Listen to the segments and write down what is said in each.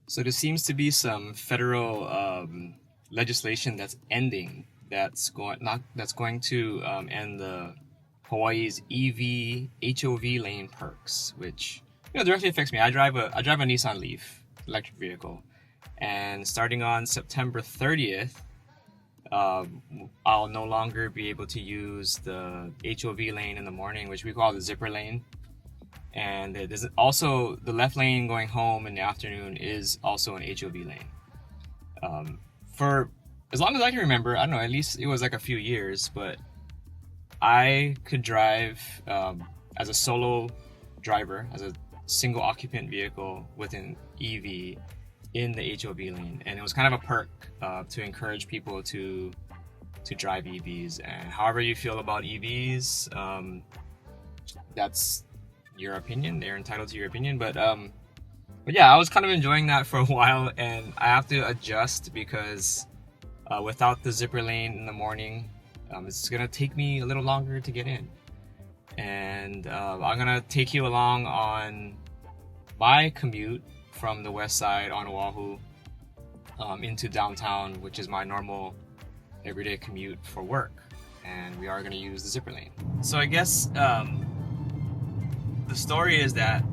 So there seems to be some federal legislation that's going to end the Hawaii's EV HOV lane perks, which directly affects me. I drive a Nissan Leaf electric vehicle, and starting on September 30th, I'll no longer be able to use the HOV lane in the morning, which we call the zipper lane. And there's also the left lane going home in the afternoon is also an HOV lane. For as long as I can remember, I don't know, at least it was like a few years, but I could drive as a solo driver, as a single occupant vehicle with an EV in the HOV lane. And it was kind of a perk to encourage people to drive EVs. And however you feel about EVs, that's your opinion. They're entitled to your opinion, but yeah, I was kind of enjoying that for a while, and I have to adjust because without the zipper lane in the morning, it's gonna take me a little longer to get in. And I'm gonna take you along on my commute from the west side on Oahu into downtown, which is my normal everyday commute for work, and we are gonna use the zipper lane. So I guess the story is that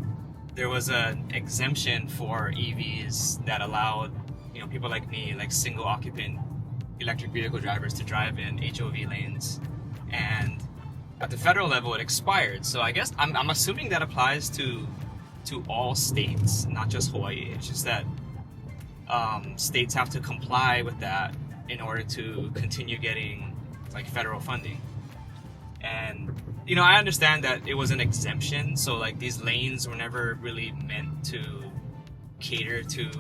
there was an exemption for EVs that allowed, people like me, like single occupant electric vehicle drivers, to drive in HOV lanes. And at the federal level, it expired. So I guess I'm assuming that applies to all states, not just Hawaii. It's just that states have to comply with that in order to continue getting like federal funding. And I understand that it was an exemption, so like these lanes were never really meant to cater to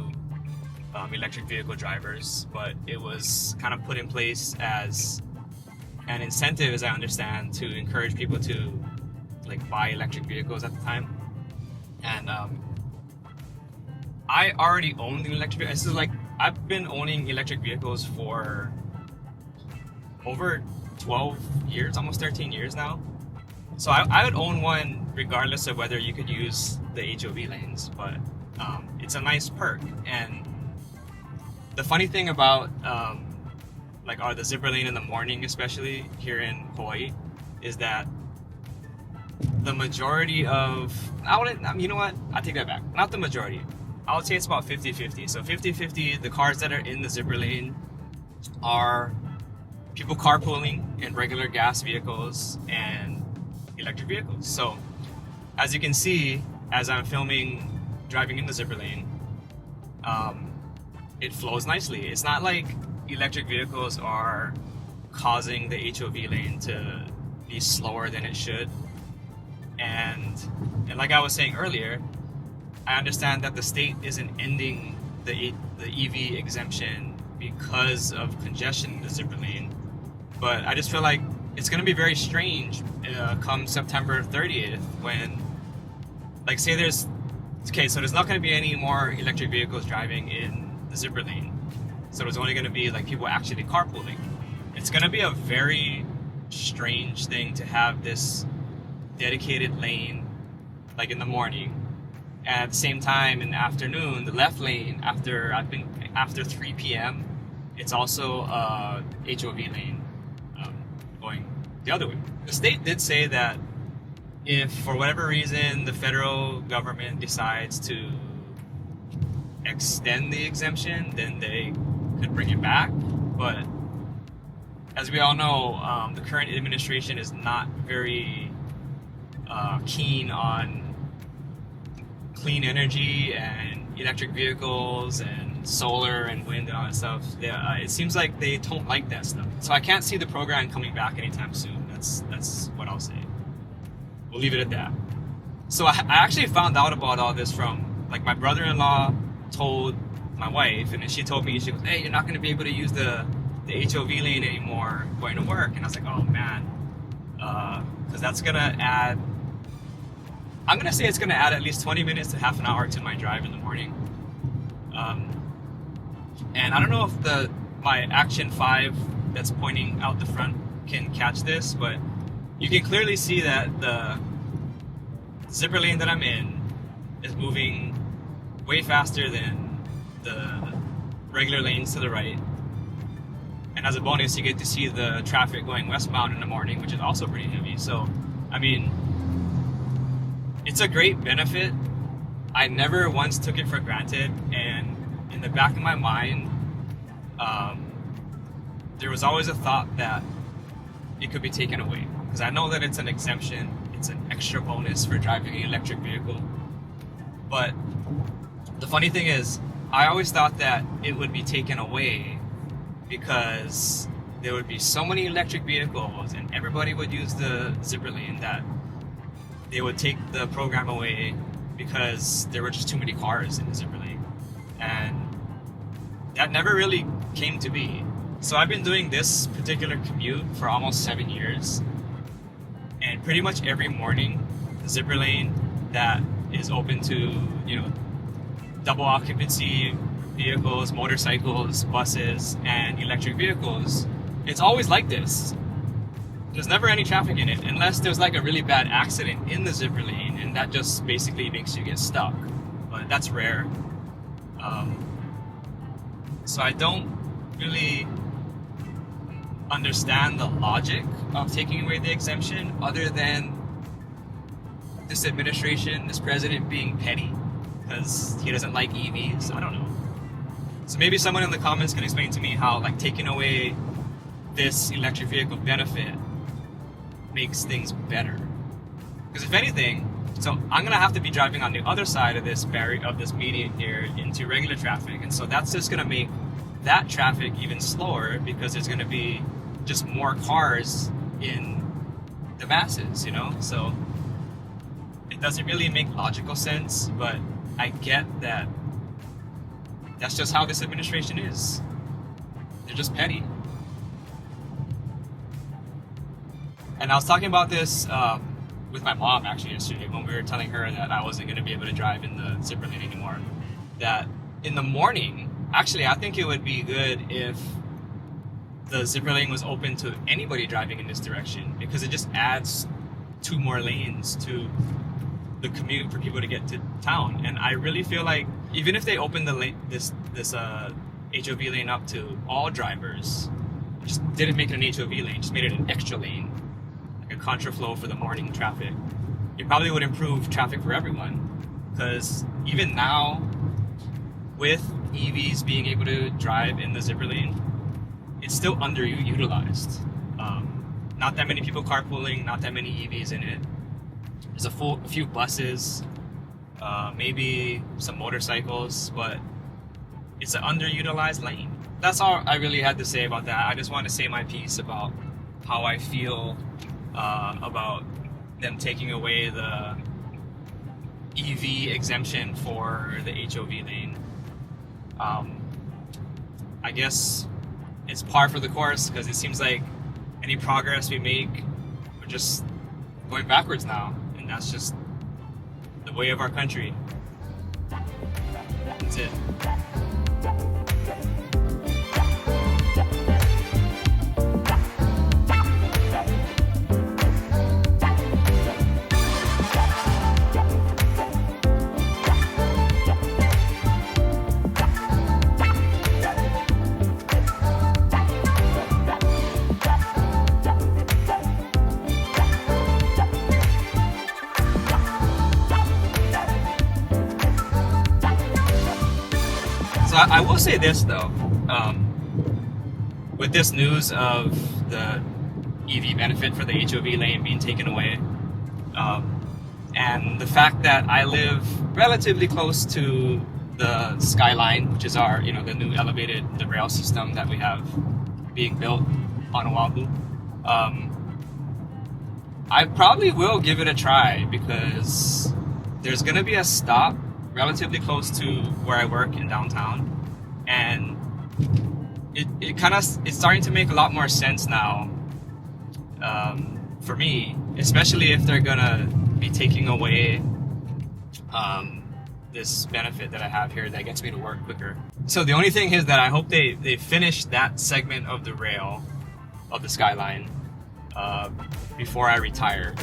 electric vehicle drivers, but it was kind of put in place as an incentive, as I understand, to encourage people to like buy electric vehicles at the time. And I already owned an electric vehicle. This is like, I've been owning electric vehicles for over 12 years, almost 13 years now. So I would own one regardless of whether you could use the HOV lanes, but it's a nice perk. And the funny thing about the zipper lane in the morning, especially here in Hawaii, is that the majority of, you know what, I take that back. Not the majority. I would say it's about 50-50. So 50-50, the cars that are in the zipper lane are people carpooling in regular gas vehicles and electric vehicles. So as you can see, as I'm filming driving in the zipper lane, it flows nicely. It's not like electric vehicles are causing the HOV lane to be slower than it should. And like I was saying earlier, I understand that the state isn't ending the EV exemption because of congestion in the zipper lane, but I just feel like it's going to be very strange come September 30th when, like, say there's not going to be any more electric vehicles driving in the zipper lane. So there's only going to be like people actually carpooling. It's going to be a very strange thing to have this dedicated lane like in the morning, and at the same time in the afternoon, the left lane after 3 p.m. it's also a HOV lane going the other way. The state did say that if for whatever reason the federal government decides to extend the exemption, then they could bring it back. But as we all know, the current administration is not very keen on clean energy and electric vehicles and solar and wind and all that stuff. It seems like they don't like that stuff. So I can't see the program coming back anytime soon. That's what I'll say. We'll leave it at that. So I actually found out about all this from, like, my brother-in-law told my wife, and then she told me, she goes, "Hey, you're not going to be able to use the HOV lane anymore going to work." And I was like, "Oh man," because that's gonna add. I'm gonna say it's gonna add at least 20 minutes to half an hour to my drive in the morning. And I don't know if my Action 5 that's pointing out the front can catch this, but you can clearly see that the zipper lane that I'm in is moving way faster than the regular lanes to the right. And as a bonus, you get to see the traffic going westbound in the morning, which is also pretty heavy. So, I mean, it's a great benefit. I never once took it for granted, and in the back of my mind, there was always a thought that it could be taken away. Because I know that it's an exemption, it's an extra bonus for driving an electric vehicle. But the funny thing is, I always thought that it would be taken away because there would be so many electric vehicles and everybody would use the zipper lane that they would take the program away because there were just too many cars in the zipper lane. And that never really came to be. So I've been doing this particular commute for almost 7 years, and pretty much every morning the zipper lane that is open to, double occupancy vehicles, motorcycles, buses, and electric vehicles, it's always like this. There's never any traffic in it unless there's like a really bad accident in the zipper lane, and that just basically makes you get stuck. But that's rare. So I don't really understand the logic of taking away the exemption, other than this administration, this president being petty because he doesn't like EVs. I don't know. So maybe someone in the comments can explain to me how like taking away this electric vehicle benefit makes things better. Because if anything, so I'm gonna have to be driving on the other side of this median here into regular traffic, and so that's just gonna make that traffic even slower because there's gonna be just more cars in the masses, So it doesn't really make logical sense, but I get that that's just how this administration is. They're just petty. And I was talking about this with my mom actually yesterday when we were telling her that I wasn't going to be able to drive in the zipper lane anymore. That in the morning, actually I think it would be good if the zipper lane was open to anybody driving in this direction, because it just adds 2 more lanes to the commute for people to get to town. And I really feel like even if they open this HOV lane up to all drivers, just didn't make it an HOV lane, just made it an extra lane, like a contraflow for the morning traffic, it probably would improve traffic for everyone. Because even now, with EVs being able to drive in the zipper lane, it's still underutilized. Not that many people carpooling, not that many EVs in it. There's a few buses, maybe some motorcycles, but it's an underutilized lane. That's all I really had to say about that. I just want to say my piece about how I feel about them taking away the EV exemption for the HOV lane. I guess it's par for the course, because it seems like any progress we make, we're just going backwards now, and that's just the way of our country. That's it. I will say this though, with this news of the EV benefit for the HOV lane being taken away, and the fact that I live relatively close to the Skyline, which is our, the new the rail system that we have being built on Oahu, I probably will give it a try, because there's going to be a stop relatively close to where I work in downtown, and it's starting to make a lot more sense now, for me, especially if they're gonna be taking away this benefit that I have here that gets me to work quicker. So the only thing is that I hope they finish that segment of the rail of the Skyline before I retire.